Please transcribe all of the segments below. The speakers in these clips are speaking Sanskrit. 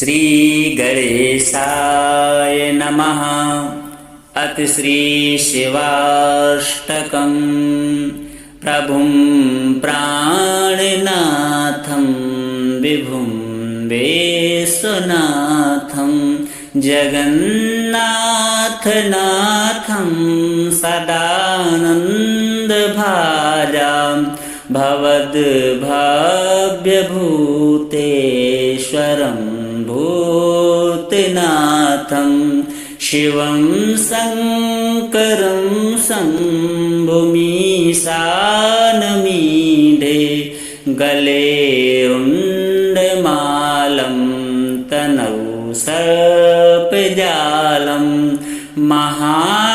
श्री गणेशाय नमः। अथ श्री शिवाष्टकम्। प्रभुं प्राणनाथं विभुं विश्वनाथं जगन्नाथनाथं सदानन्दभाजां भवद्भव्यभूतेश्वरं भूतनाथं शिवं शङ्करं शम्भुमीशानमीडे गले रुण्डमालं तनौ सर्पजालं महाकालकालं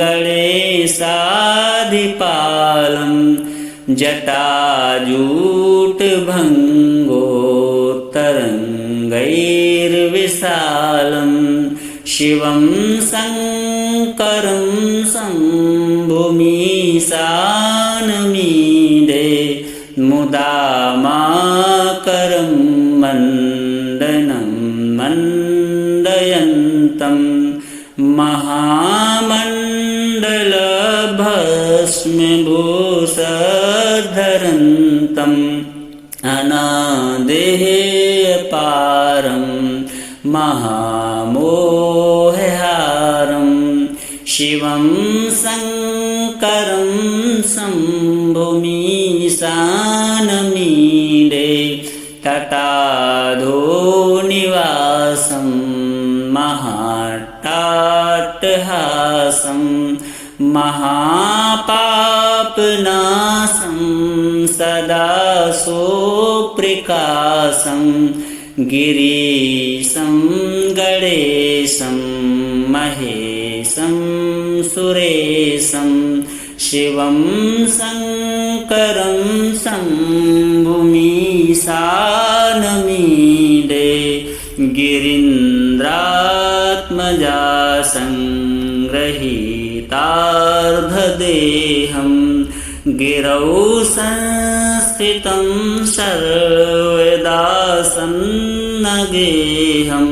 गणेशाधिपालं जटाजूटभङ्गोत्तरङ्गैर्विशालं शिवं शङ्करं शम्भुमीशानमीडे मुदामाकरं मण्डनं मण्डयन्तं महामण्डलभस्मभूषधरन्तम् अनादेयपारं महामोहहारं शिवं शङ्करं शम्भुमीशानमीडे तटाधोनिवासं महाट्टाट्टहासं महापापनाशं सदा सोऽप्रिकाशं गिरीशं गणेशं महेशं सुरेशं शिवं शङ्करं शम्भुमीशानमीडे गिरीन्द्रात्मजा संग्रहीतार्धदेहं गिरौ संस्थितं सर्वदा सन्नगेहं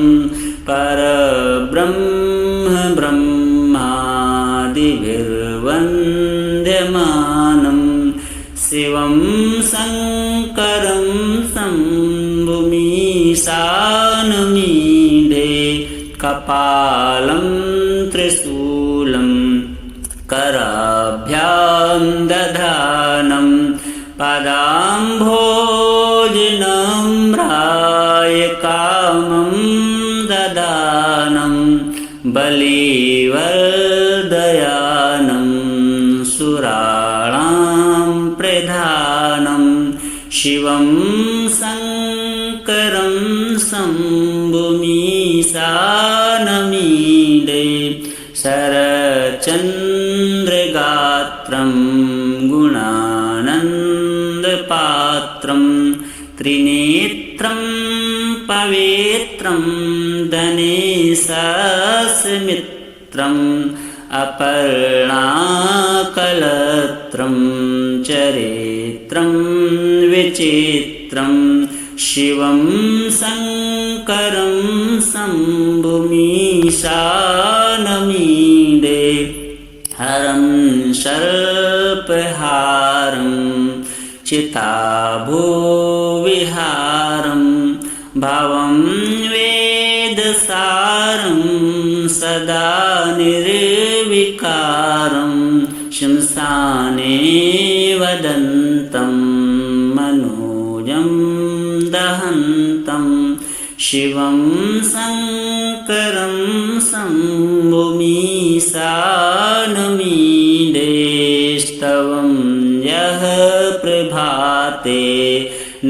परब्रह्म ब्रह्मादिभिर्वन्द्यमानं शिवं शङ्करं शम्भुमीशानमीडे कपालं त्रिशूलं कराभ्यां दधानं पदाम्भोजनम्रायकामं ददानं बलिवर्दयानं सुराणां प्रधानं शिवं शङ्करं शम्भुमीशानमीडे शरचन्द्रगात्रं गुणानन्दपात्रं त्रिनेत्रं पवित्रं धनेशास्मित्रम् अपर्णाकलत्रं चरित्रं विचित्रं शिवं शङ्करं शम्भुमीशानमीडे हरं सर्पहारं चिताभूविहारं भवं वेदसारं सदा निर्विकारं शंसाने वदन्तं मनोजं दहन्तं शिवं शङ्करं शम्भुमीशानमीडे स्तवं यः प्रभाते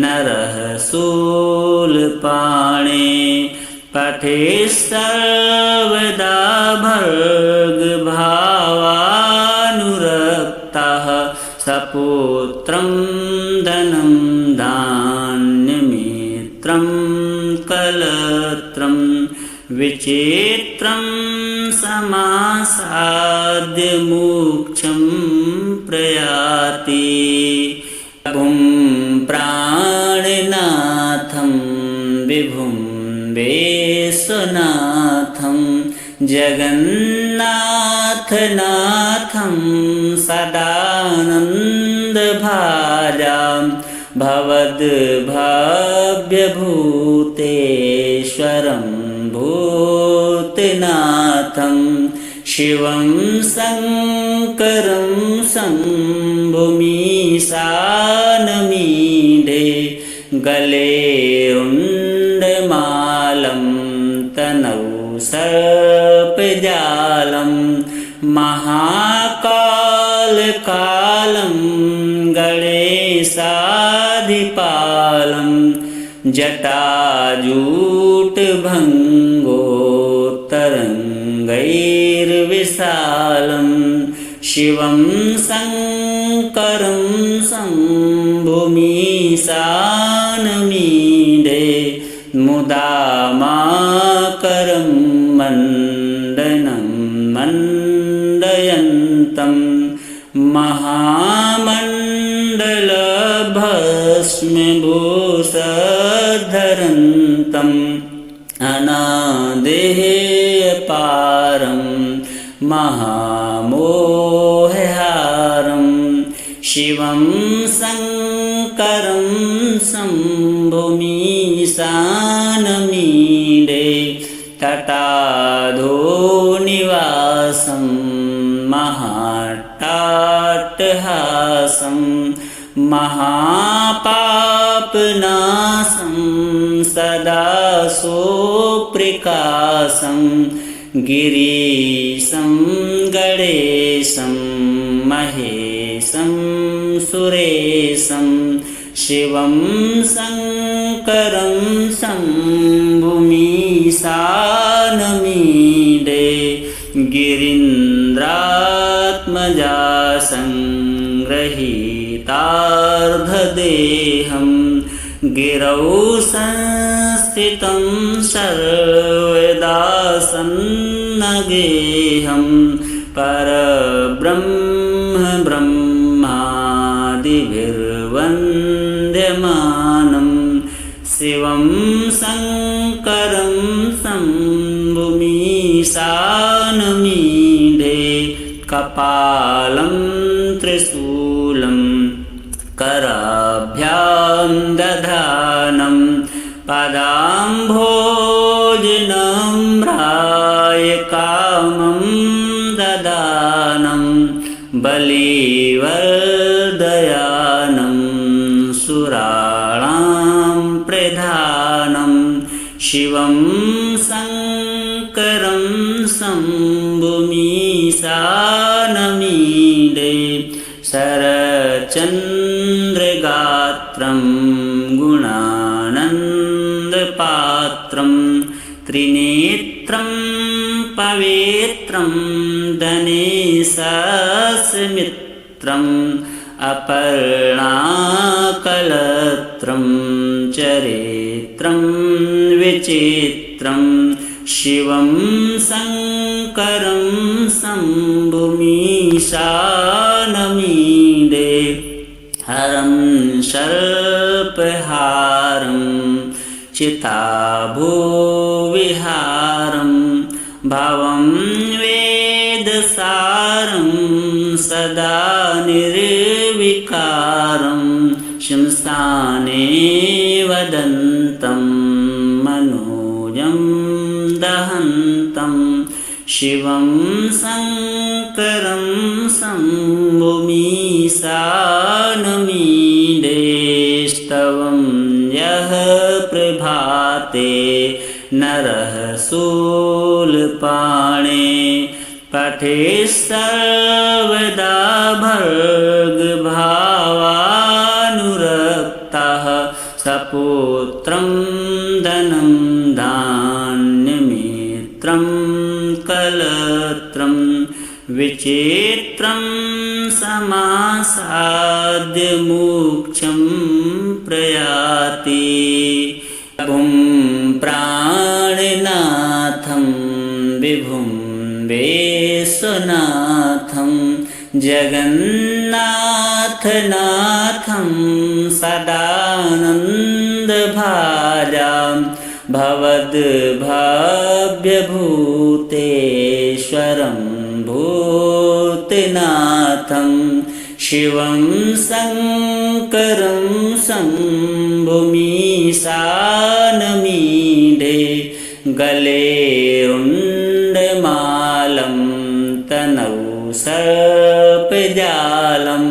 नरः शूलपाणे पठे सर्वदा भर्गभावानुरक्तः सपुत्रं धनं धान्यमित्रं कलत्रं विचित्रं समासाद्य मोक्षं प्रयाति। प्रभुं प्राणनाथं विभुं विश्वनाथं जगन्नाथनाथं सदानन्दभाजां भवद्भव्यभूतेश्वरं भूतनाथं शिवं शङ्करं शम्भुमीशानमीडे गले रुण्डमालं तनौ सर्पजालं महाकालकालं गणेशाधिपालं जटाजूटभङ्गोत्तरङ्गैर्विशालं शिवं शङ्करं शम्भुमीशानमीडे मुदामाकरं मण्डनं मण्डयन्तं महामण्डलभस्मभूषधरन्तम् अनादेयपारं महामोहहारं शिवं शङ्करं शम्भुमीशानमीडे तटाधोनिवासं महाट्टाट्टहासं महापापनाशं सदा सोऽप्रिकाशं गिरीशं गणेशं महेशं सुरेशं शिवं शङ्करं शम्भुमीशानमीडे गिरीन्द्रात्मजा सङ्गृहीतार्धदेहं गिरौ संस्थितं सर्वदा सन्नगेहं परब्रह्म ब्रह्मादिभिर्वन्द्यमानं शिवं शङ्करं शम्भुमीशानमीडे कपालं त्रिशूलं कराभ्यां दधानं पदाम्भोजनम्राय कामं ददानं बलिवर्दयानं सुराणां प्रधानं शिवं शङ्करं शम्भुमीशानमीडे शरचन्द्रगात्रं गुणानन्दपात्रं त्रिनेत्रं पवित्रं धनेशास्मित्रम् अपर्णाकलत्रं चरित्रं विचित्रं शिवं शङ्करं शम्भुमीशानमीडे हरं सर्पहारं चिताभूविहारं भवं वेदसारं सदा निर्विकारं शंसाने वदन्तं मनोजं दहन्तं शिवं शङ्करं शम्भुमीशानमीडे स्तवं यः प्रभाते नरः शूलपाणे पठेत् सर्वदा भर्गभावानुरक्तः सपुत्रं धनं धान्यमित्रं कलत्रं विचित्रं समासाद्य मोक्षं प्रयाति विभुं प्राणनाथं विभुं विश्वनाथं जगन्नाथनाथं सदानन्दभाजां भवद्भाव्यभूतेश्वरं भूतनाथं शिवं शङ्करं शम्भुमीशानमीडे गले रुण्डमालं तनौ सर्पजालं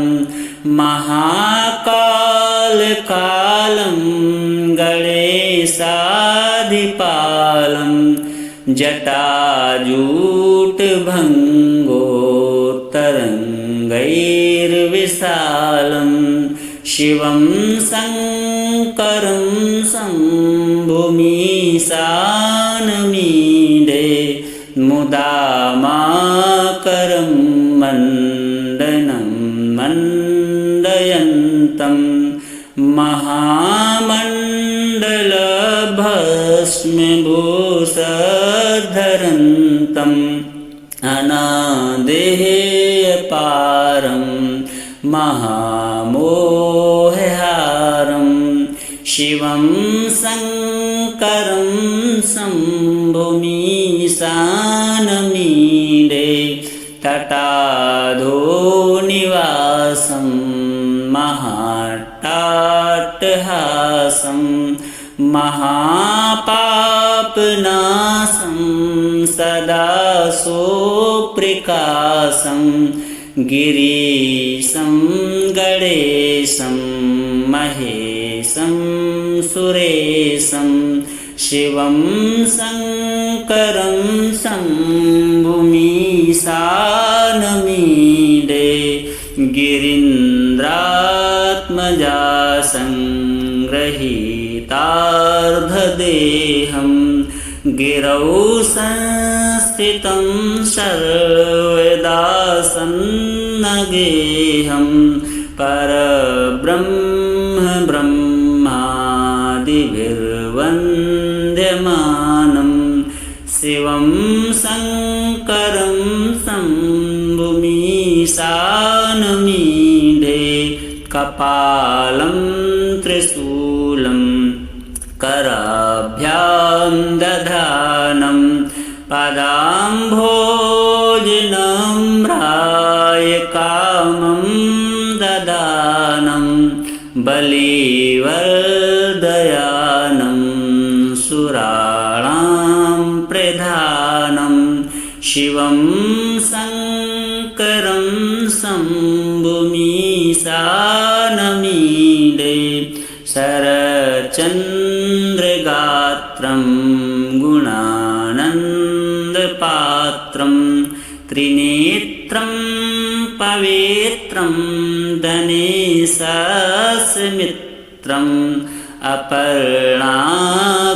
महाकालकालं गणेशाधिपालं जटाजूटभङ्गोत्तरङ्गैर्विशालं शिवं शङ्करं शम्भुमीशानमीडे मुदामाकरं मण्डनं मण्डयन्तं महामण्डलभस्मभूषधरन्तम् अनादेयपारं महामोहहारं शिवं शङ्करं शम्भुमीशानमीडे तटाधोनिवासं महाट्टाट्टहासं महापापनाशं सदा सोऽप्रिकाशं गिरीशं गणेशं महेशं सुरेशं शिवं शङ्करं शम्भुमीशानमीडे गिरीन्द्रात्मजा सङ्गृहीतार्धदेहं गिरौ संस्थितं सर्वदा सन्नगेहं परब्रह्म ब्रह्मादिभिर्वन्द्यमानं शिवं शङ्करं शम्भुमीशानमीडे कपालं त्रिशूलं कराभ्यां दधानं पदाम्भोजनम्राय कामं ददानं बलिवर्दयानं सुराणां प्रधानं शिवं शङ्करं शम्भुमीशानमीडे शरचन्द्रगात्रं गुणानन्दपात्रं त्रिनेत्रं पवित्रं धनेशास्मित्रम्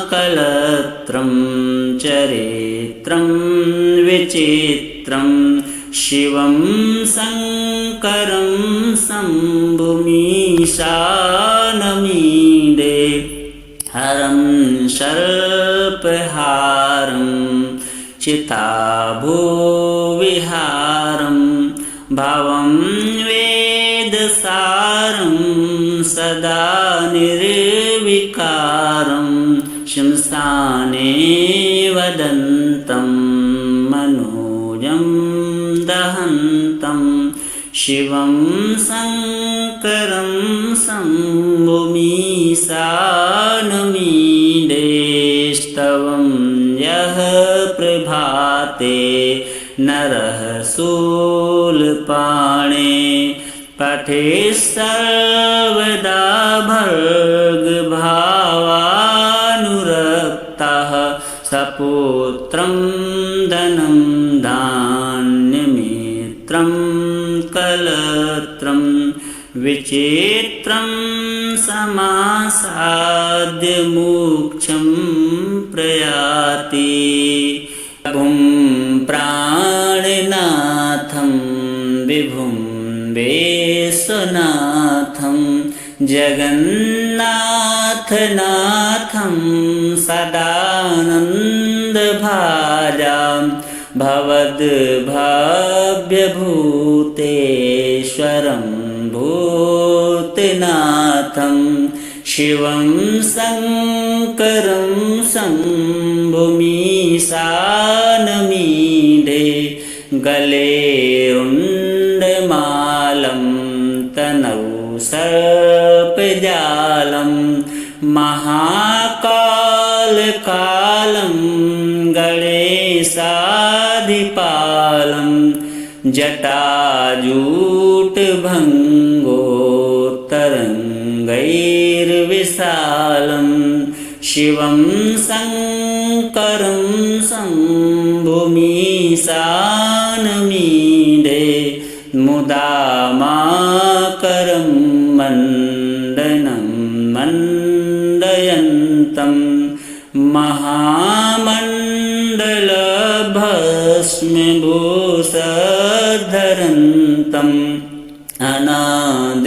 अपर्णाकलत्रं चरित्रं विचित्रं शिवं शङ्करं शम्भुमीशानमीडे हरं सर्पहारं चिताभूविहारं भवं वेदसारं सदा निर्विकारं शंसाने वदन्तं मनोजं दहन्तं शिवं शङ्करं शम्भुमीशानमीडे स्तवं यः प्रभाते नरः शूलपाणे पठे सर्वदा भर्गभावानुरक्तः सपुत्रं धनं धान्यमित्रं कलत्रं विचित्रं समासाद्य मोक्षं प्रयाति भुं प्राणनाथं विभुं विश्वनाथं जगन्नाथनाथं सदानन्दभाजां भवद्भाव्यभूतेश्वरं भूतनाथं शिवं शङ्करं शम्भुमीशानमीडे गले रुण्डमालं तनौ सर्पजालं महाकालकालं गणेशाधिपालं जटाजूटभङ्गोत्तरङ्गैर्विशालं शिवं शङ्करं शम्भुमीशानमीडे मुदामाकरं मण्डनं मण्डयन्तं महामण्डलभस्मभूषधरन्तम् अनादेयपारं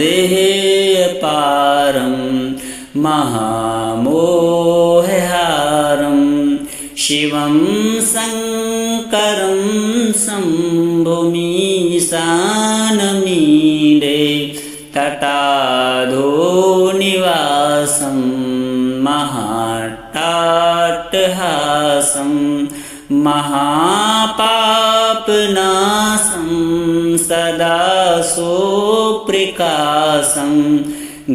महामोहहारं शिवं शङ्करं शम्भुमीशानमीडे तटाधोनिवासं महाट्टाट्टहासं महापापनाशं सदा सोऽप्रिकाशं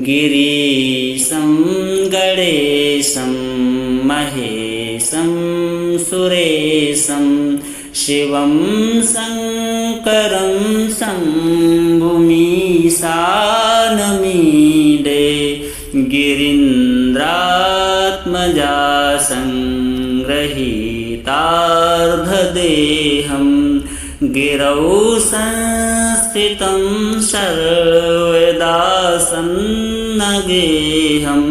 गिरीशं गणेशं महेशं सुरेशं शिवं शङ्करं शम्भुमीशानमीडे गिरीन्द्रात्मजा संग्रहीतार्धदेहं गिरौ संस्थितं सर्वदा सन्नगेहं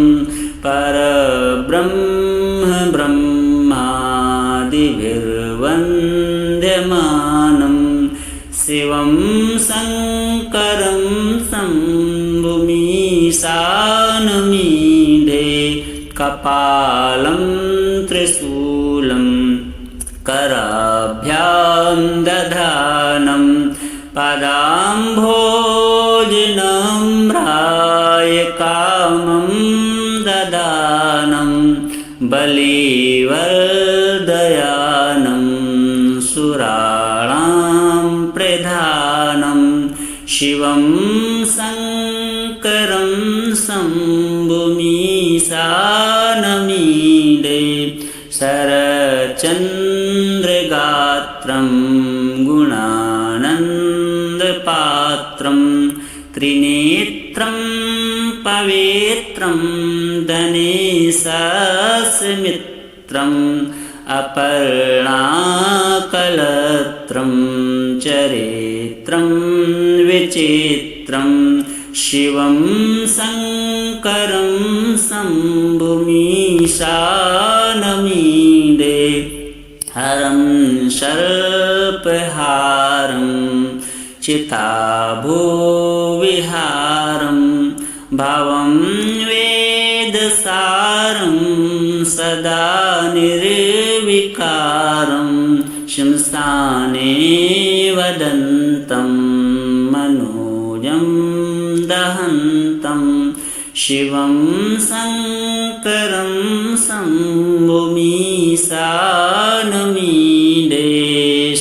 परब्रह्म ब्रह्मादिभिर्वन्द्यमानं शिवं शङ्करं शम्भुमीशानमीडे कपालं त्रिशूलं कराभ्यां दधानं पदाम्भोजनम्राय कामं ददानं बलिवर्दयानं सुराणां प्रधानं शिवं शङ्करं शम्भुमीशानमीडे शरचन्द्रगात्रं गुणानन्दपात्रं त्रिनेत्रं पवित्रं धनेशास्मित्रम् अपर्णाकलत्रं चरित्रं विचित्रं शिवं शङ्करं शम्भुमीशानमीडे हरं सर्पहारं चिताभूविहारं भवं वेदसारं सदा निर्विकारं शंसाने वदन्तं मनोजं दहन्तं शिवं शङ्करं शम्भुमीशानमीडे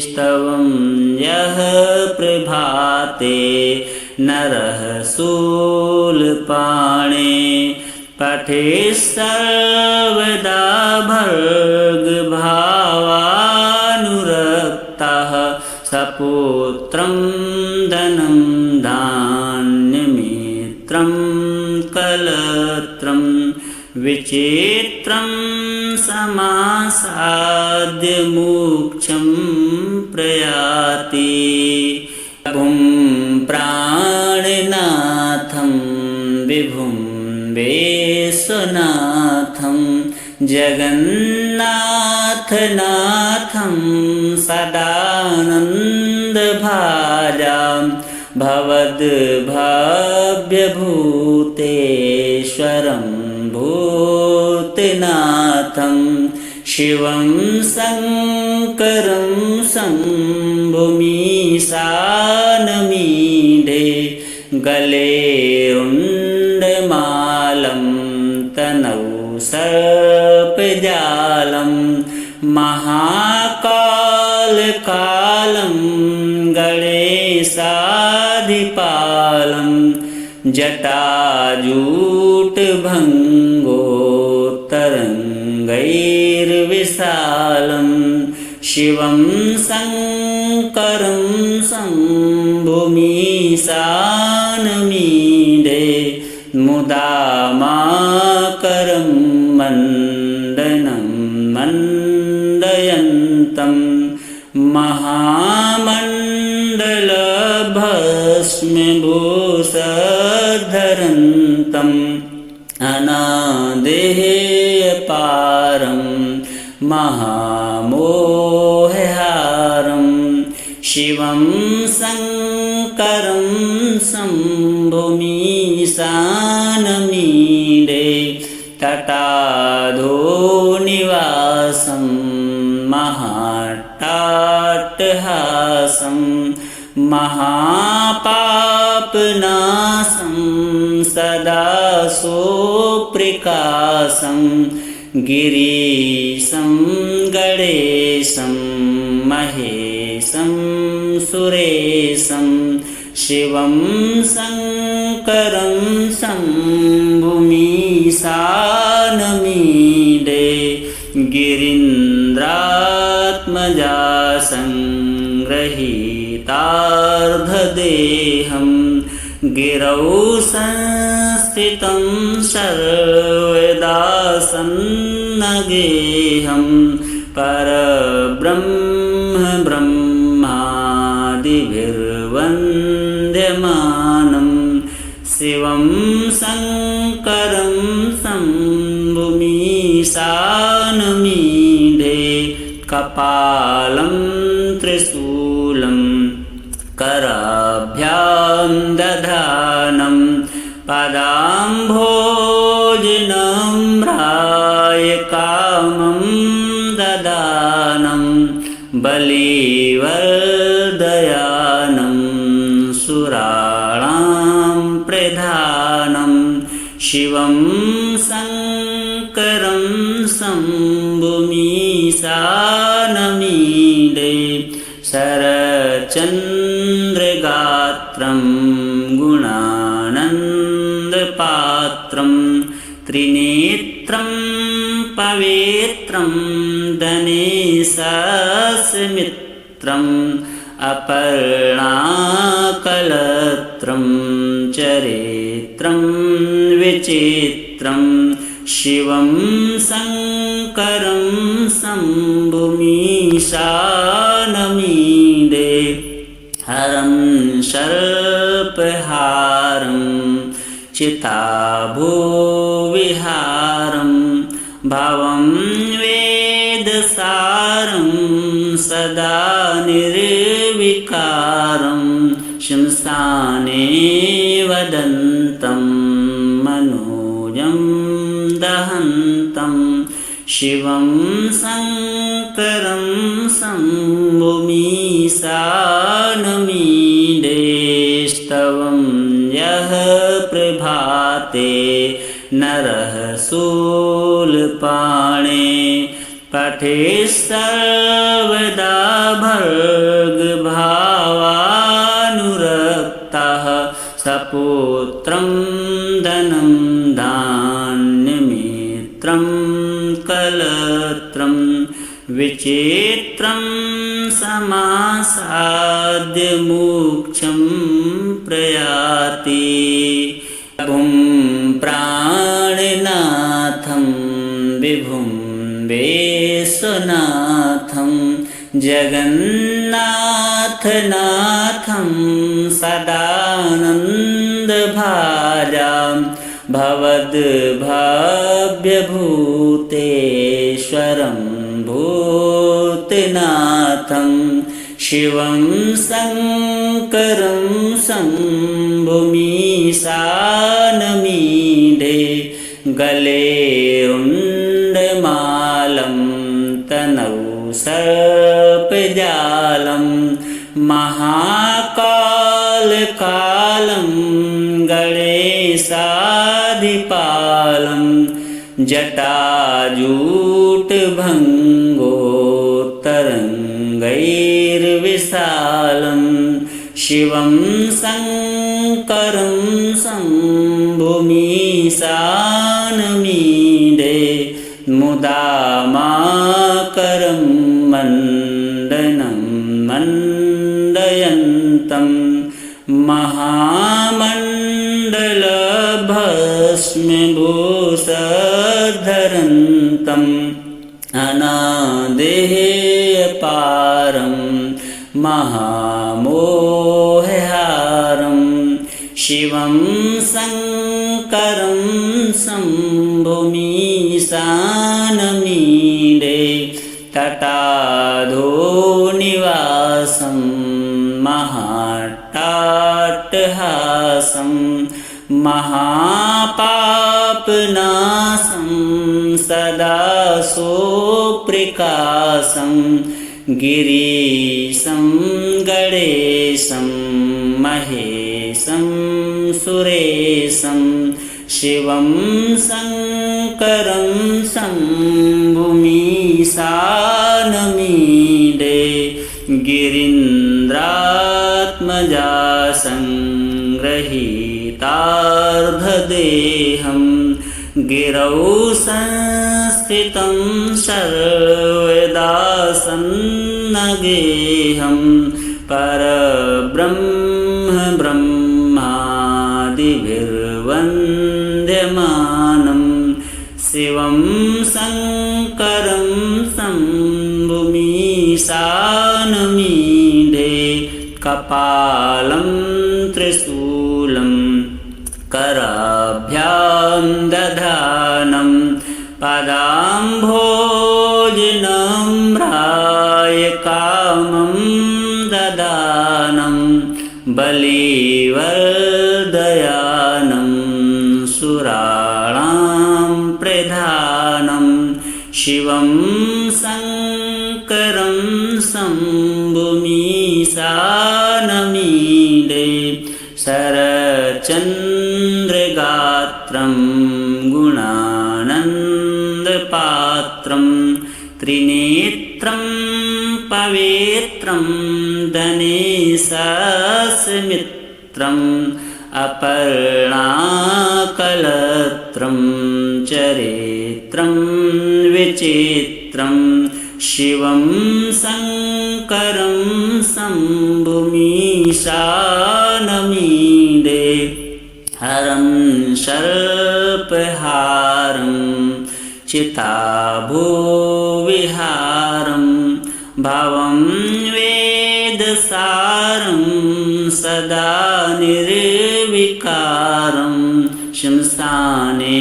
स्तवं यः प्रभाते नरः शूलपाणे पठे सर्वदा भर्गभावानुरक्तः सपुत्रं धनं धान्यमित्रं कलत्रं विचित्रं समासाद्य मोक्षं प्रयाति भुं प्राणनाथं विभुं विश्वनाथं जगन्नाथनाथं सदानन्दभाजां भवद्भव्यभूतेश्वरं भूतनाथं शिवं शङ्करं शम्भुमीशानमीडे गले रुण्डमालं सर्पजालं महाकालकालं गणेशाधिपालं जटाजूटभङ्गोत्तरङ्गैर्विशालं शिवं शङ्करं शम्भुमीशानमीडे मुदामाकरं मण्डनं मण्डयन्तं महामण्डलभस्मभूषधरन्तम् अनादेयपारं महामोहहारं शिवं शङ्करं शम्भुमीशानमीडे तटाधोनिवासं महाट्टाट्टहासं महापापनाशं सदा सोऽप्रिकाशं गिरीशं गणेशं महेशं सुरेशं शिवं शङ्करं शम्भुमीशानमीडे गिरीन्द्रात्मजा संगृहीतार्धदेहं गिरौ संस्थितं सर्वदा सन्नगेहं परब्रह्म ब्रह्मादिभिर्वन्द्यमानं शिवं शङ्करं शम्भुमीशानमीडे कपालं त्रिशूलं कराभ्यां दधानं पदाम्भोजनम्राय कामं ददानं बलिवर्दयानं सुराणां प्रधानं शिवं शङ्करं शम्भुमीशानमीडे शरचन्द्रगात्रं गुणानन्दपात्रं त्रिनेत्रं पवित्रं धनेशास्मित्रम् अपर्णाकलत्रं चरित्रं विचित्रं शिवं शङ्करं शम्भुमीशानमीडे हरं सर्पहारं चिताभूविहारं भवं वेदसारं सदा निर्विकारं शंसाने वदन्तं मनोजं दहन्तं शिवं शङ्करं शम्भुमीशानमीडे स्तवं यः प्रभाते नरः शूलपाणे पठेत् सर्वदा भर्गभावानुरक्तः सपुत्रं धनं धान्यमित्रं कलत्रं विचित्रं समासाद्य मोक्षं प्रयाति प्रभुं प्राणनाथं विभुं विश्वनाथं जगन्नाथनाथं सदानन्दभाजां भवद्भव्यभूतेश्वरं भूतनाथं शिवं शङ्करं शम्भुमीशानमीडे गले रुण्डमालं तनौ सर्पजालं महाकालकालं गणेशाधिपालं जटाजूटभङ्गोत्तरङ्गैर्विशालं शिवं शङ्करं शम्भुमीशानमीडे मुदामाकरं मण्डनं मण्डयन्तं महामण्डलभस्मभूषधरन्तम् अनादेयपारं महामोहहारं शिवं शङ्करं शम्भुमीशानमीडे तटाधोनिवासं महाट्टाट्टहासं महापापनाशं सदा सोऽप्रिकाशं गिरीशं गणेशं महेशं सुरेशं शिवं शङ्करं शम्भुमीशानमीडे गिरीन्द्रात्मजा संगृहीतार्धदेहं गिरौ संस्थितं सर्वदा सन्नगेहं परब्रह्म ब्रह्मादिभिर्वन्द्यमानं शिवं शङ्करं शम्भुमीशानमीडे कपालं त्रिशूलं कराभ्यां दधानं पदाम्भोजनम्राय कामं ददानं बलिवर्दयानं सुराणां प्रधानं शिवं शङ्करं शम्भुमीशानमीडे शरचन्द्रगात्रं गुणानन्दपात्रं त्रिनेत्रं पवित्रं धनेशास्मित्रम् अपर्णाकलत्रं चरित्रं विचित्रं शिवं शङ्करं शम्भुमीशानमीडे हरं सर्पहारं चिताभूविहारं भवं वेदसारं सदा निर्विकारं शंसाने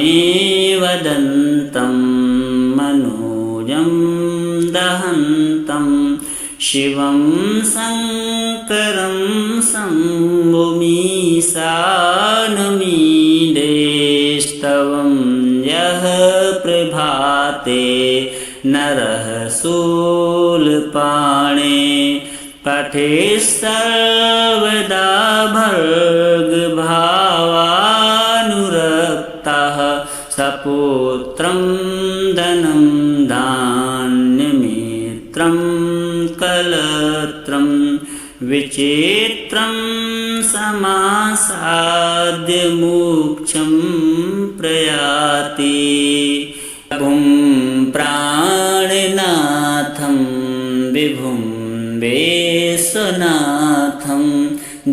वदन्तं मनोजं दहन्तं शिवं शङ्करं शम्भुमीशानमीडे स्तवं यः प्रभाते नरः शूलपाणे पठे सर्वदा भर्गभावानुरक्तः सपुत्रं धनं धान्यमित्रं कलत्रं विचित्रं समासाद्य मोक्षं प्रयाति प्रभुं प्राणनाथं विभुं विश्वनाथं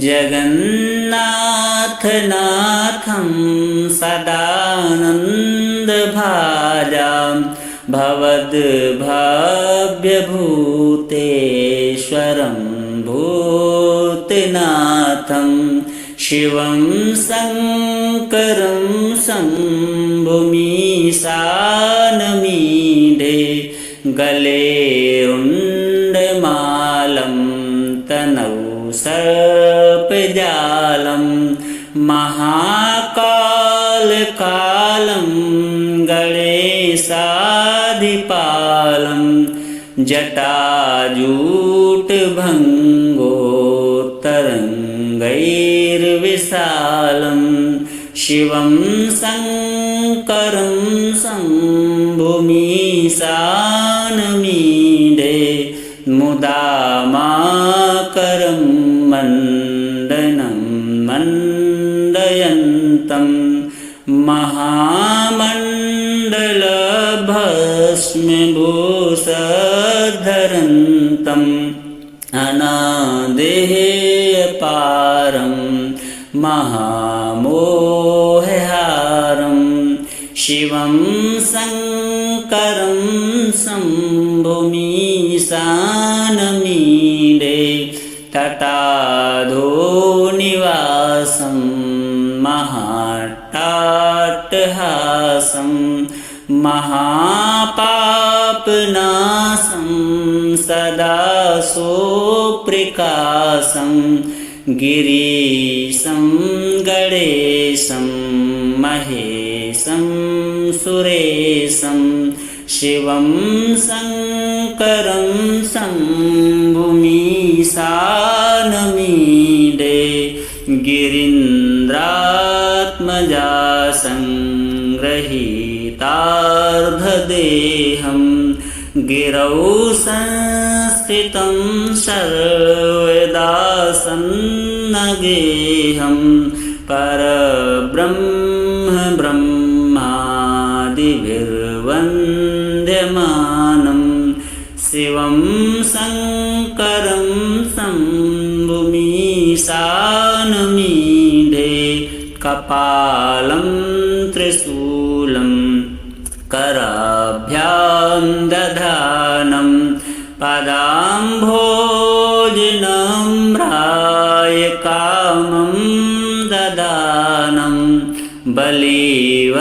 जगन्नाथनाथं सदानन्दभाजां भवद्भव्यभूतेश्वरं भूतनाथं शिवं शङ्करं शम्भुमीशानमीडे गले उण्डमालं तनौ सर्पजालं महाकालकालं गणेशाधिपालं जटाजूटभङ्गोत्तरङ्गैर्विशालं शिवं शङ्करं शम्भुमीशानमीडे मुदामाकरं मण्डनं मण्डयन्तं महामण्डलभस्मभूषधरन्तम् अनादेयपारं महामोहहारं शिवं शङ्करं शम्भुमीशानमीडे तटाधोनिवासं महाट्टाट्टहासं महापापनाशं सदा सोऽप्रिकाशं गिरीशं गणेशं महेशं सुरेशं शिवं शङ्करं शम्भुमीशानमीडे गिरीन्द्रात्मजा संग्रहीतार्धदेहं गिरौ संस्थितं सर्वदा सन्नगेहं परब्रह्म ब्रह्मादिभिर्वन्द्यमानं शिवं शङ्करं शम्भुमीशानमीडे कपालं त्रिशूलं कराभ्यां दधानं पदाम्भोजनम्राय कामं ददानं बलिवर्दयानं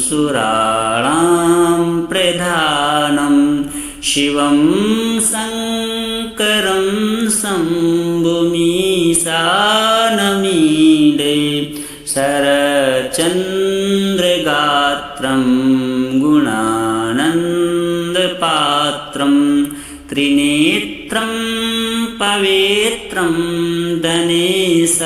सुराणां प्रधानं शिवं शङ्करं शम्भुमीशानमीडे शरचन्द्रगात्रं गुणानन्दपात्रं त्रिनेत्रं पवित्रं धनेशास्मित्रम्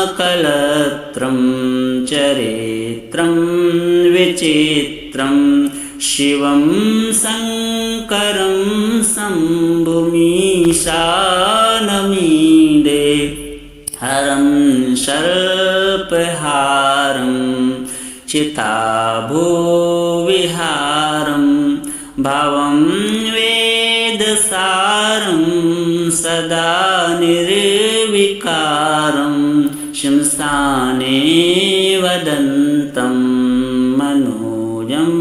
अपर्णाकलत्रं चरित्रं विचित्रं शिवं शङ्करं शम्भुमीशानमीडे हरं सर्पहारं चिताभूविहारं भवं वेदसारं सदा निर्विकारं शंसाने वदन्तं मनोजं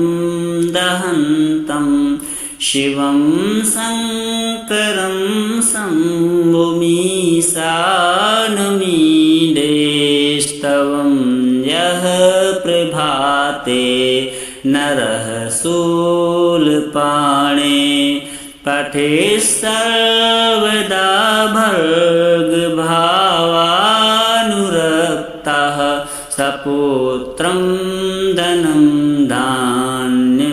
दहन्तं शिवं शङ्करं शम्भुमीशानमीडे स्तवं यः प्रभाते नरः शूलपाणे पठे सर्वदा भर्गभावानुरक्तः सपुत्रं धनं धान्यमित्रं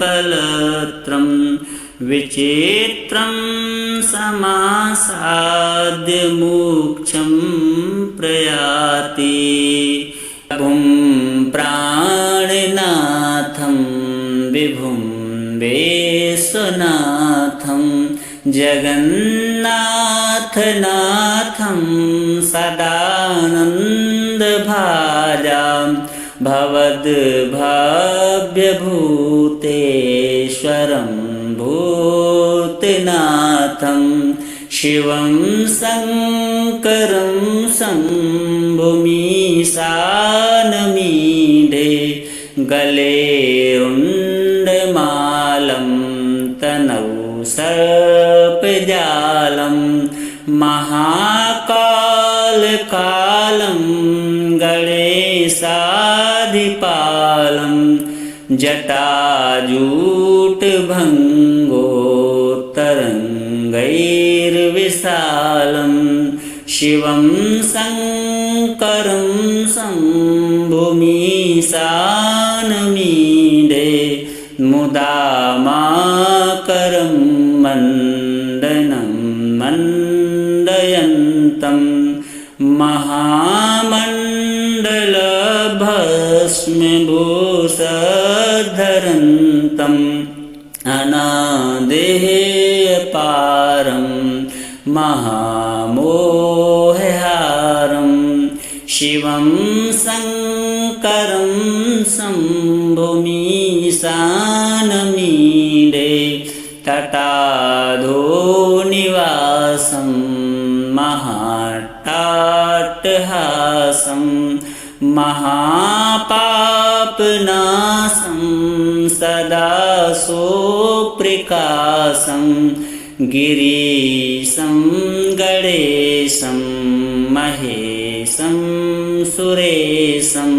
कलत्रं विचित्रं समासाद्य मोक्षं प्रयाति प्रभुं प्राणनाथं विभुं विश्वनाथं जगन्नाथनाथं सदानन्दभाजां भवद्भव्यभूतेश्वरं भूतनाथं शिवं शङ्करं शम्भुमीशानमीडे गले रुण्डमालं तनौ सर्पजालं महाकालकालं गणेशाधिपालं जटाजूटभङ्गोत्तरङ्गैर्विशालं शिवं शङ्करं शम्भुमीशानमीडे मुदामाकरं मण्डनं मण्डनं महामण्डलभस्मभूषधरन्तम् अनादेयपारं महामोहहारं शिवं शङ्करं शम्भुमीशानमीडे तटाधो निवासं महाट्टाट्टहासं महापापनाशं सदा सोऽप्रिकाशं गिरीशं गणेशं महेशं सुरेशं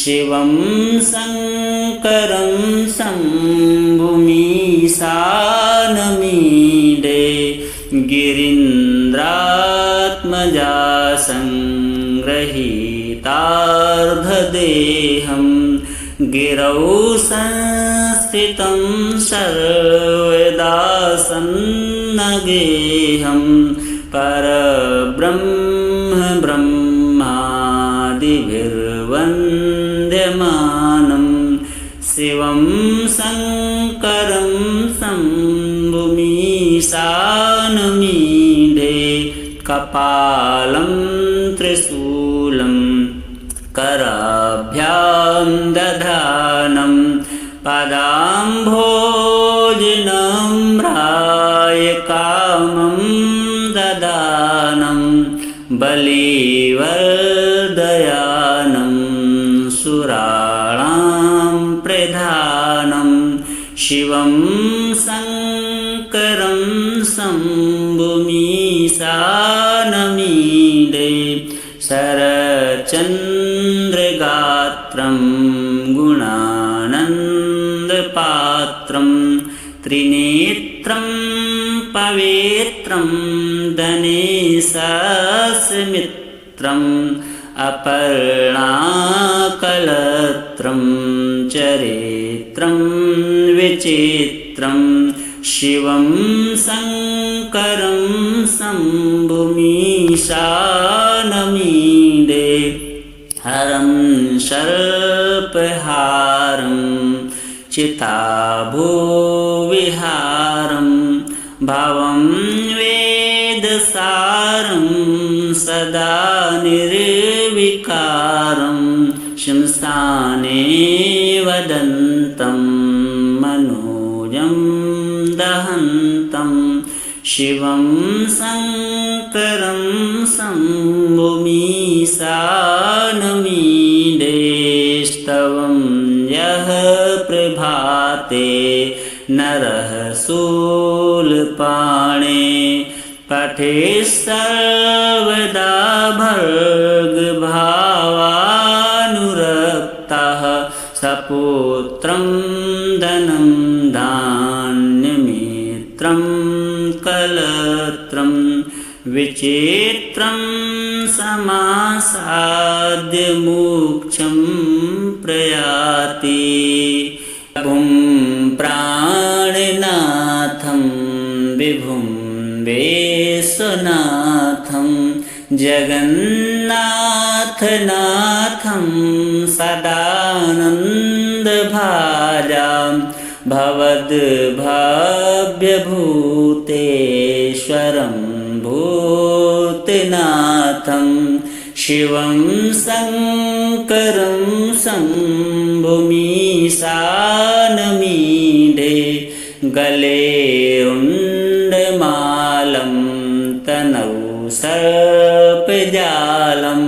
शिवं शङ्करं शम्भुमीशानमीडे गिरीन्द्रात्मजासं गृहीतार्धदेहं गिरौ संस्थितं सर्वदा सन्नगेहं परब्रह्म ब्रह्मादिभिर्वन्द्यमानं शिवं शङ्करं शम्भुमीशानमीडे कपालं त्रिशूलं कराभ्यां दधानं पदाम्भोजनम्राय कामं ददानं बलिवर्दयानं सुराणां प्रधानं शिवं शङ्करं शम्भुमीशानमीडे शरचन्द्रगात्रं गुणानन्दपात्रं त्रिनेत्रं पवित्रं धनेशास्मित्रम् अपर्णाकलत्रं चरित्रं विचित्रं शिवं शङ्करं शम्भुमीशानमीडे हरं सर्पहारं चिताभूविहारं भवं वेदसारं सदा निर्विकारं शंसाने वदन्तं मनोजं दहन्तं शिवं शङ्करं शम्भुमीशानमीडे स्तवं यः प्रभाते नरः शूलपाणे पठे सर्वदा भर्गभावानुरक्तः सपुत्रं धनं धान्यमित्रं कलत्रं विचित्रं समासाद्य मोक्षं प्रयाति विभुं प्राणनाथं विभुं विश्वनाथं जगन्नाथनाथं सदानन्दभाजां भवद्भव्यभूतेश्वरं भूतनाथं शिवं शङ्करं शम्भुमीशानमीडे गले रुण्डमालं तनौ सर्पजालं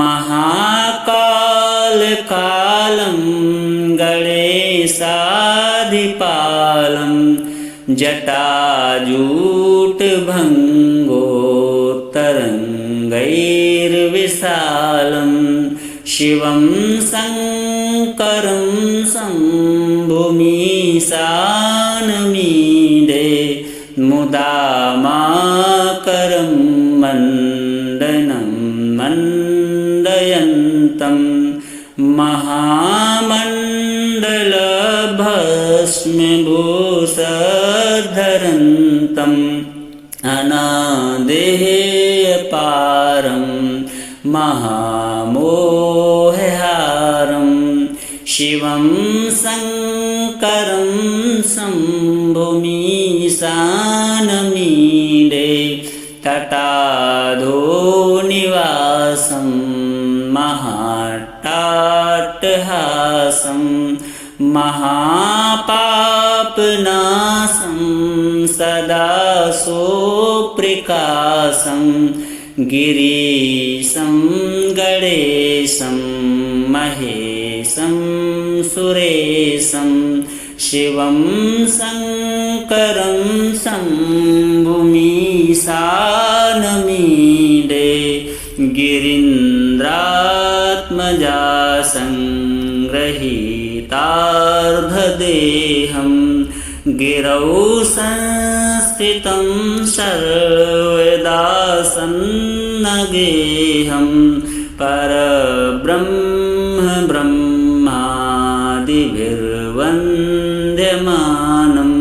महाकालकालं गणेशाधिपालं जटाजूटभङ्गोत्तरङ्गैर्विशालं शिवं शङ्करं शम्भुमीशानमीडे मुदामाकरं मण्डनं मण्डयन्तं महामण्डलभस्मभूषधरन्तम् अनादेयपारम् महामोहहारं शिवं शङ्करं शम्भुमीशानमीडे तटाधो निवासं महाट्टाट्टहासं महापापनाशं सदा सोऽप्रिकाशं गिरीशं गणेशं महेशं सुरेशं शिवं शङ्करं शम्भुमीशानमीडे गिरीन्द्रात्मजा संगृहीतार्धदेहं गिरौ संस्थितं सर्वदा सन्नगेहं परब्रह्म ब्रह्मादिभिर्वन्द्यमानं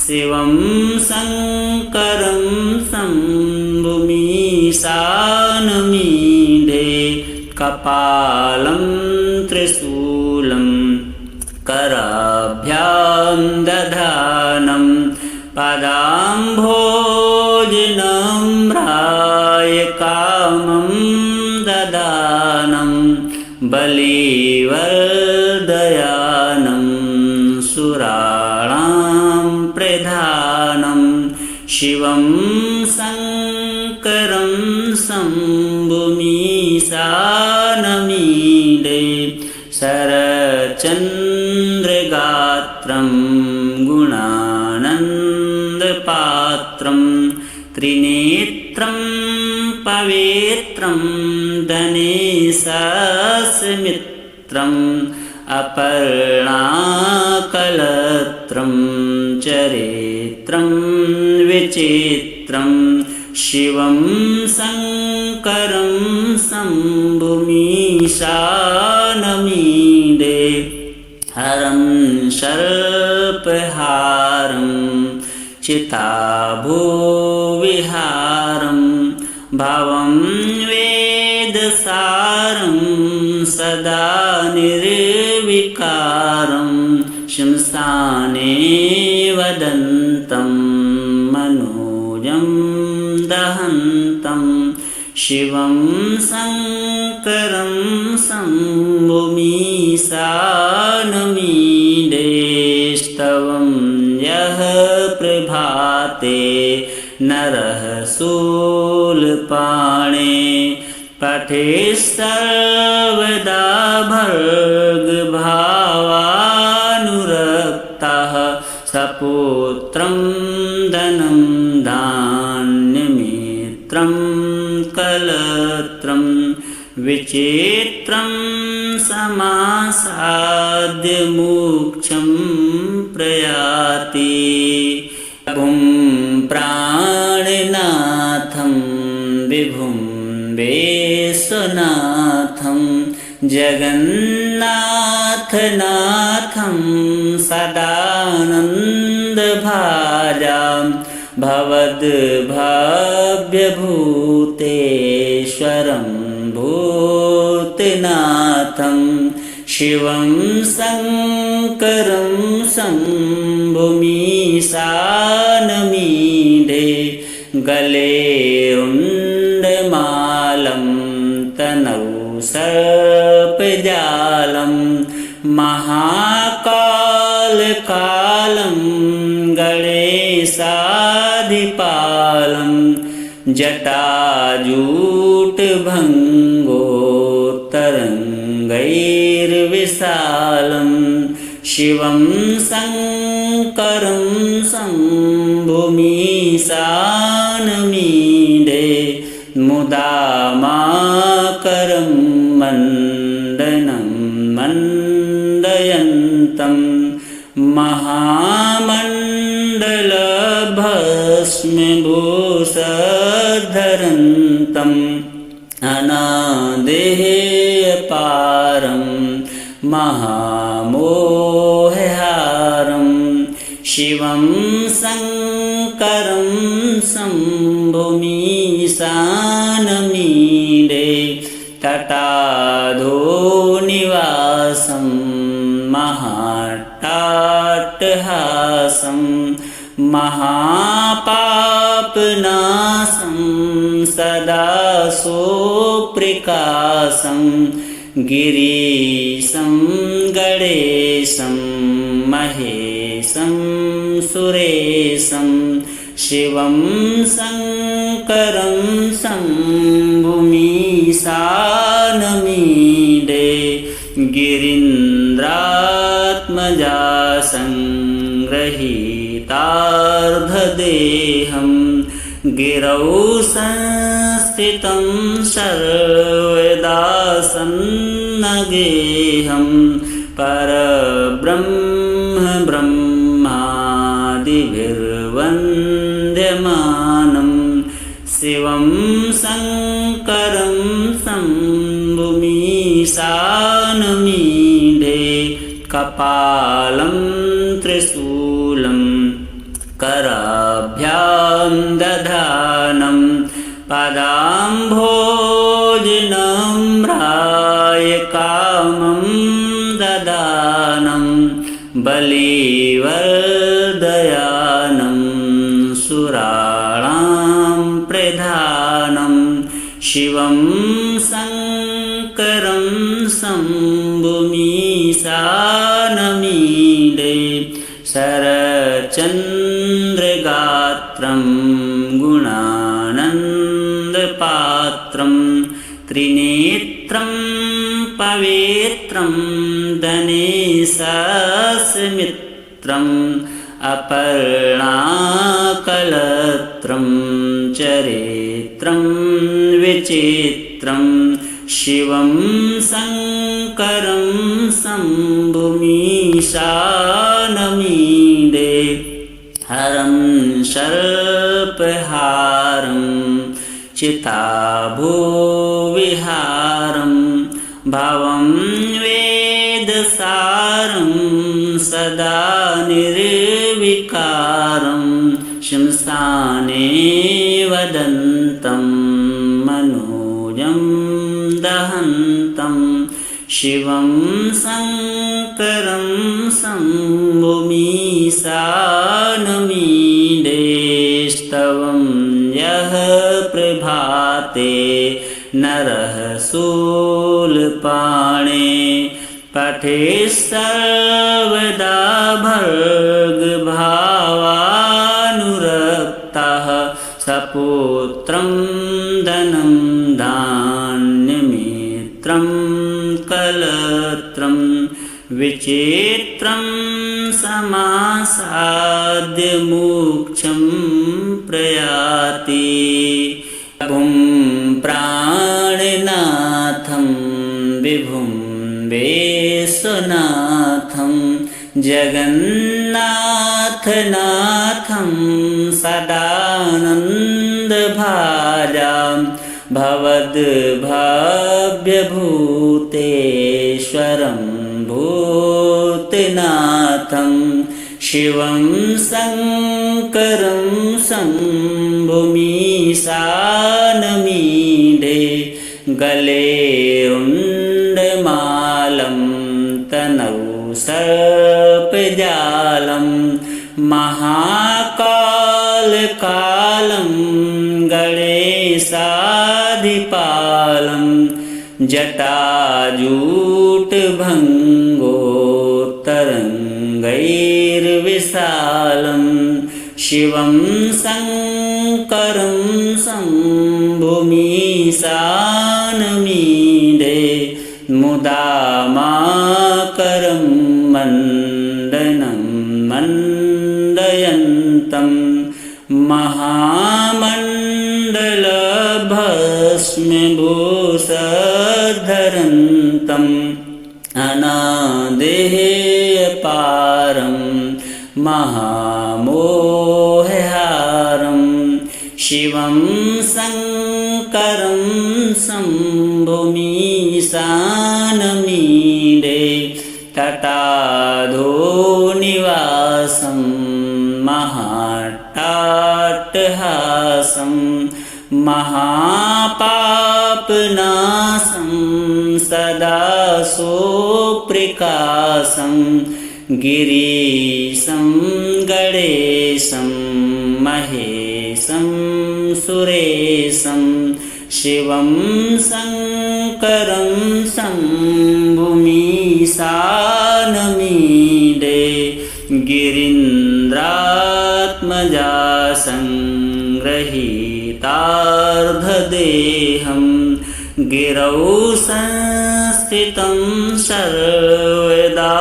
शिवं शङ्करं शम्भुमीशानमीडे कपालं त्रिशूलं कराभ्यां दधानं पदाम्भोजनम्राय कामं ददानं बलिवर्दयानं सुराणां प्रधानं शिवं शङ्करं शम्भुमीशानमीडे शरच्चन्द्रगात्रं गुणानन्दपात्रं त्रिनेत्रं पवित्रं धनेशास्मित्रम् अपर्णाकलत्रं चरित्रं विचित्रं शिवं शङ्करं शम्भुमीशानमीडे हरं सर्पहारं चिताभूविहारं भवं वेदसारं सदा निर्विकारं श्मशाने वदन्तं मनोजं दहन्तं शिवं शङ्करं शम्भुमीशानमीडे स्तवं यः प्रभाते नरः शूलपाणे पठे सर्वदा भर्गभावानुरक्तः सपुत्रं धनं धान्यमित्रं कलत्रं विचित्रं समासाद्य मोक्षं प्रयाति विभुं प्राणनाथं विभुं विश्वनाथं जगन्नाथनाथं सदानन्दभाजां भवद्भव्यभूतेश्वरं भूतनाथं शिवं शङ्करं शम्भुमीशानमीडे गले रुण्डमालं तनौ सर्पजालं महाकालकालं गणेशाधिपालं जटाजूटभङ्गोत्तरङ्गैर्विशालं शिवं शङ्करं शम्भुमीशानमीडे मुदामाकरं मण्डनं मण्डयन्तं महामण्डलभस्मभूषधरन्तम् अनादेयपारं महामोहहारं शिवं शङ्करं शम्भुमीशानमीडे तटाधोनिवासं महाट्टाट्टहासं महापापनाशं सदा सोऽप्रिकाशं गिरीशं गणेशं महेशं सुरेशं शिवं शङ्करं शम्भुमीशानमीडे गिरीन्द्रात्मजा संगृहीतार्धदेहं गिरौ संस्थितं सर्वदा सन्नगेहं परब्रह्म ब्रह्मादिभिर्वन्द्यमानं शिवं शङ्करं शम्भुमीशानमीडे कपालं त्रिशूलं कराभ्यां दधानं पदाम्भोजनम्राय कामं ददानं बलिवर्दयानं सुराणां प्रधानं शिवं शङ्करं शम्भुमीशानमीडे शरचन्द्रगात्रं गुणानन्दपात्रं त्रिनेत्रं पवित्रं धनेशास्मित्रम् अपर्णाकलत्रं चरित्रं विचित्रं शिवं शङ्करं शम्भुमीशानमीडे हरं सर्पहारं चिताभूविहारं भवं वेदसारं सदा निर्विकारं शंसाने वदन्तं मनोजं दहन्तं शिवं शङ्करं शम्भुमीशानमीडे स्तवं यः प्रभाते नरः शूलपाणे पठे सर्वदा भर्गभावानुरक्तः सपुत्रं धनं धान्यमित्रं कलत्रं विचित्रं समासाद्य मोक्षं प्रयाति प्रभुं प्राणनाथं विभुं विश्वनाथं जगन्नाथनाथं सदानन्दभाजां भवद्भव्यभूतेश्वरं भूतनाथं शिवं शङ्करं शम्भुमीशानमीडे गले रुण्डमालं तनौ सर्पजालं महाकालकालं गणेशाधिपालं जटाजूटभङ्गोत्तरङ्गैर्विशालं शिवं शङ्करं शम्भुमीशानमीडे मुदामाकरं मण्डनं मण्डयन्तं महामण्डलभस्मभूषधरन्तम् अनादेयपारं महामोहहारं शिवं शङ्करं शम्भुमीशानमीडे तटाधोनिवासं महाट्टाट्टहासं महापाप महापापनाशं सदा सोऽप्रिकाशं गिरीशं गणेशं महेशं सुरेशं शिवं शङ्करं शम्भुमीशानमीडे गिरीन्द्रात्मजा संगृहीतार्धदेहं गिरौ संस्थितं सर्वदा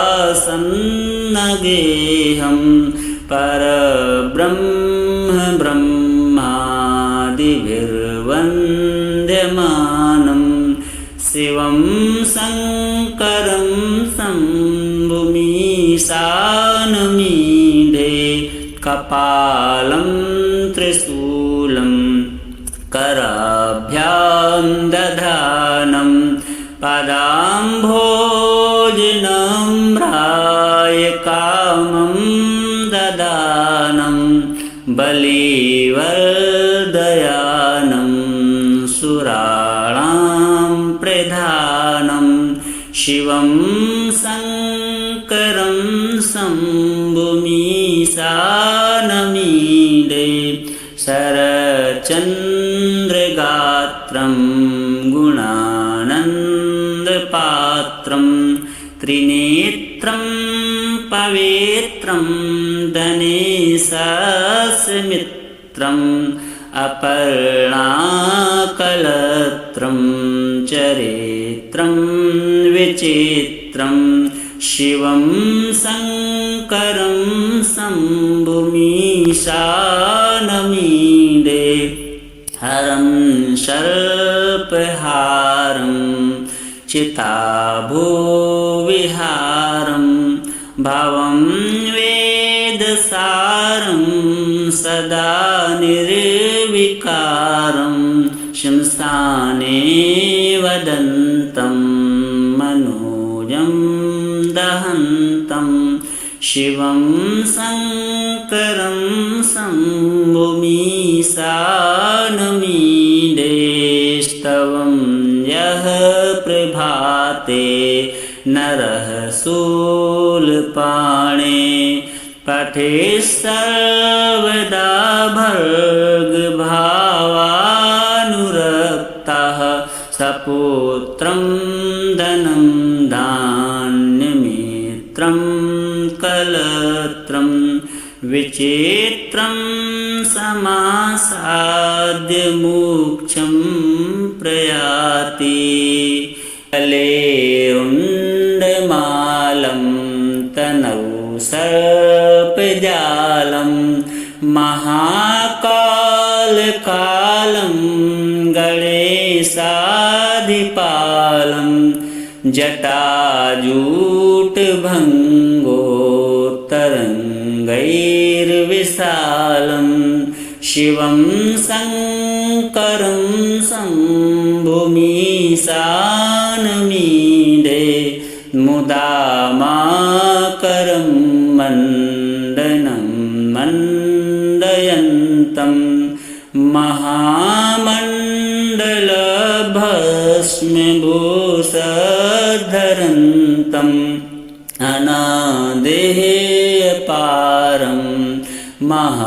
सन्नगेहं परब्रह्म ब्रह्मादिभिर्वन्द्यमानं शिवं शङ्करं शम्भुमीशानमीडे कपालं त्रिशूलं कराभ्यां दधानं पदाम्भोजनम्राय कामं ददानं बलिवर्दयानं सुराणां प्रधानं शिवं शङ्करं शम्भुमीशानमीडे शरचन्द्रगात्रं गुणानन्दपात्रं त्रिनेत्रं पवित्रं धनेशस्मित्रम् अपर्णाकलत्रं चरित्रं विचित्रं शिवं शङ्करं शम्भुमीशानमीडे हरं सर्पहारं चिताभूविहारं भवं वेदसारं सदा निर्विकारं शंसाने वदन्तं मनोजं दहन्तं शिवं शङ्करं शम्भुमीशानमीडे स्तवं यः प्रभाते नरः शूलपाणे पठेत् सर्वदा भर्गभावानुरक्तः सपुत्रं धनं धान्यमित्रं कलत्रं विचित्रं समासाद्य मोक्षं प्रयाति कलेरुण्डमालं तनौ सर्पजालं महाकालकालं गणेशाधिपालं जटाजूटभङ्गोत्तरङ्गैर्विशालं शिवं शङ्करं शम्भुमीशानमीडे मुदामाकरं मण्डनं मण्डयन्तं महामण्डलभस्मभूषधरन्तम् अनादेयपारं महामोहहारं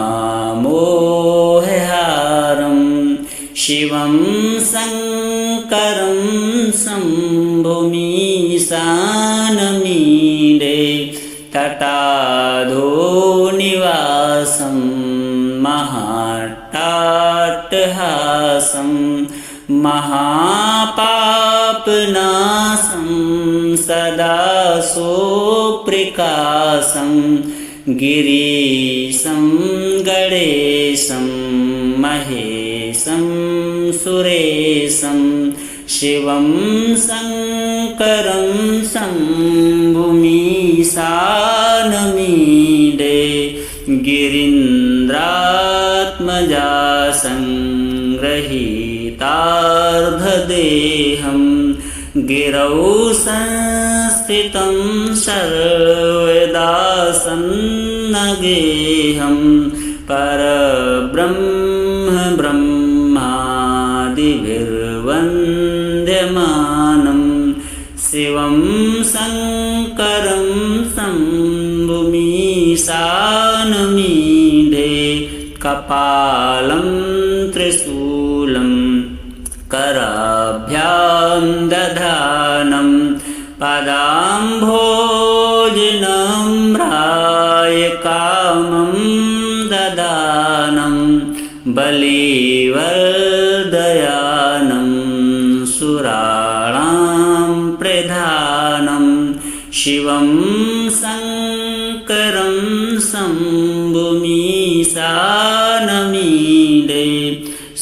शिवं शङ्करं शम्भुमीशानमीडे तटाधो निवासं महाट्टाट्टहासं महापापनाशं सदा सोऽप्रिकाशं गिरीशं गणेशं महेशं सुरेशं शिवं शङ्करं शम्भुमीशानमीडे गिरीन्द्रात्मजा संगृहीतार्धदेहं गिरौ संस्थितं सर्वदा सन्नगेहं परब्रह्म ब्रह्मादिभिर्वन्द्यमानं शिवं शङ्करं शम्भुमीशानमीढे कपालं त्रिशूलं कराभ्यां दधानं पदाम्भोजनम्राय कामं ददानं बलिवर्दयानं सुराणां प्रधानं शिवं शङ्करं शम्भुमीशानमीडे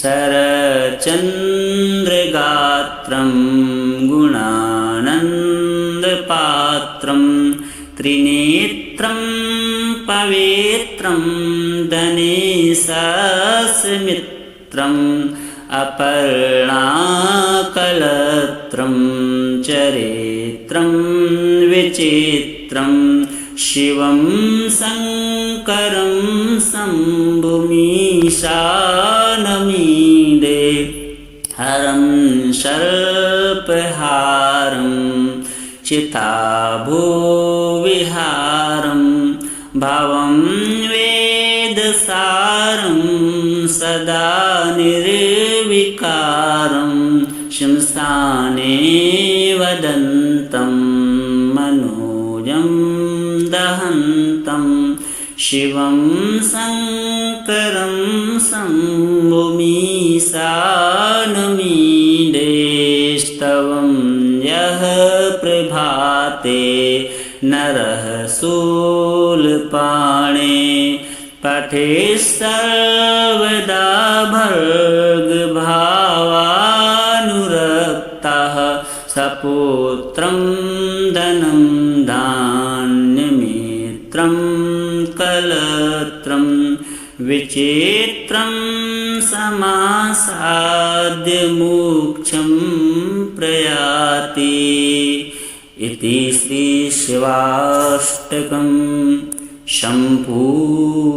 शरचन्द्रगात्रं गुणानन्दपात्रं त्रिनेत्रं पवित्रं धनेशास्मित्रम् अपर्णाकलत्रं चरित्रं विचित्रं शिवं शङ्करं शम्भुमीशानमीडे हरं सर्पहारं चिताभुविहारं भवं वेदसारं सदा निर्विकारं शंसाने वदन्तं मनोजं दहन्तं शिवं शङ्करं शम्भुमीशानमीडे स्तवं यः प्रभाते नरः शूलपाणे पठे सर्वदा भर्गभावानुरक्तः सपुत्रं धनं धान्यमित्रं कलत्रं विचित्रं समासाद्य मोक्षं प्रयाति इति श्रीशिवाष्टकं सम्पूर्णम्।